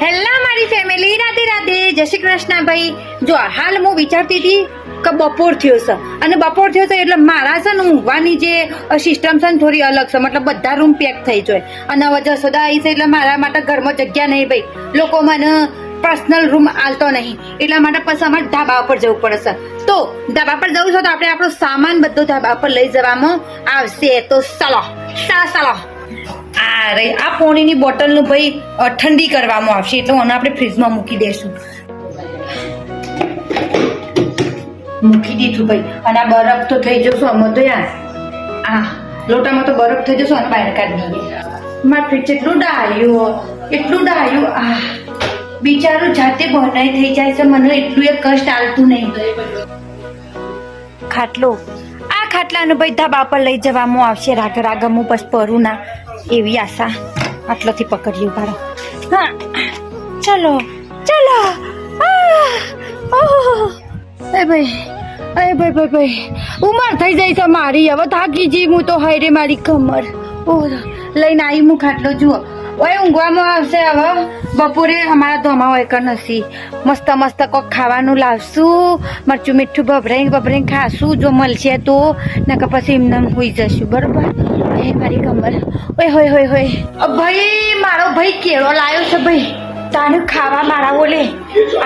Hello મારી family, Radhe Radhe, જય શ્રી કૃષ્ણ. ભાઈ જો હાલ હું વિચારતી હતી કે બપોર થયો છે અને બપોર થયો છે એટલે મારા છે ને ઊંઘવાની જે સિસ્ટમ છે ને થોડી અલગ છે. મતલબ બધા રૂમ પેક થઈ જાય અને હવે જસોદા આવી છે એટલે મારા માટે ઘરમાં જગ્યા નહીં. ભાઈ લોકો મને પર્સનલ રૂમ આલતો નહીં એટલા માટે પછી અમારે ધાબા ઉપર જવું પડે છે. તો ધાબા પર જવું છે તો આપણે આપણો સામાન બધો ધાબા પર લઈ જવામાં આવશે. તો ચાલો ચાલો અરે આ પાણીની બોટલ નું ભાઈ ઠંડી કરવામાં આવશે એટલે આને આપણે ફ્રીજમાં મૂકી દઈશું. મૂકી દીધું ભાઈ. અને આ બરફ તો થઈ જશે અમે તો યાર આ લોટામાં તો બરફ થઈ જશે અને બહાર કાઢી દઈએ. મારું ફ્રીજ એટલું ડાયું આ બિચારું જાતે બનાઈ થઈ જાય છે. મને એટલું એ કષ્ટ આવતું નહીં. ખાટલો આ ખાટલાનું ભાઈ ધાબા પર લઈ જવામાં આવશે. રાગ હું બસ પરું ના એવી આશા. આટલોથી પકડી ઉભારો. હા ચલો ભાઈ ઉમર થઈ જાય છે મારી. હવે થાકી જી હું તો. હાય રે મારી કમર. લઈને આવી હું ખાટલો. જુઓ ઓય ઊંઘવામાં આવશે. હવે બપોરે અમારા ધોમા હોય કે નથી. મસ્ત કોક ખાવાનું લાવશું. મરચું મીઠું ભભરાઈ ખાશું જો મળશે તો. નકર પછી એમને હોઈ જશું. બરોબર. એ મારી કમર. ઓય હોય ભાઈ મારો ભાઈ કેળો લાવ્યો છે ભાઈ. તાને ખાવા મારા ઓલે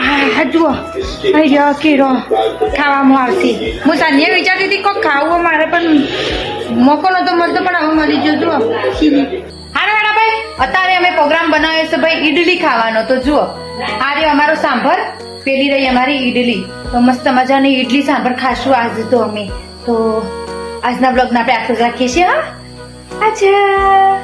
હા જુઓ કેળો ખાવામાં આવશે. હું સાંજે વિચારતી હતી કોક ખાવું મારે પણ મોકો નતો મળતો પણ હવે મળી ગયો. જુઓ હારા ભાઈ અત્યારે અમે પ્રોગ્રામ બનાવ્યો છે ભાઈ ઈડલી ખાવાનો. તો જુઓ આ રહ્યો અમારો સાંભર, પેલી રહી અમારી ઈડલી. તો મસ્ત મજાની ઈડલી સાંભર ખાશું આજ તો અમે. તો આજના બ્લોગને આપણે આટલું જ રાખીએ છીએ. હા અચ્છા.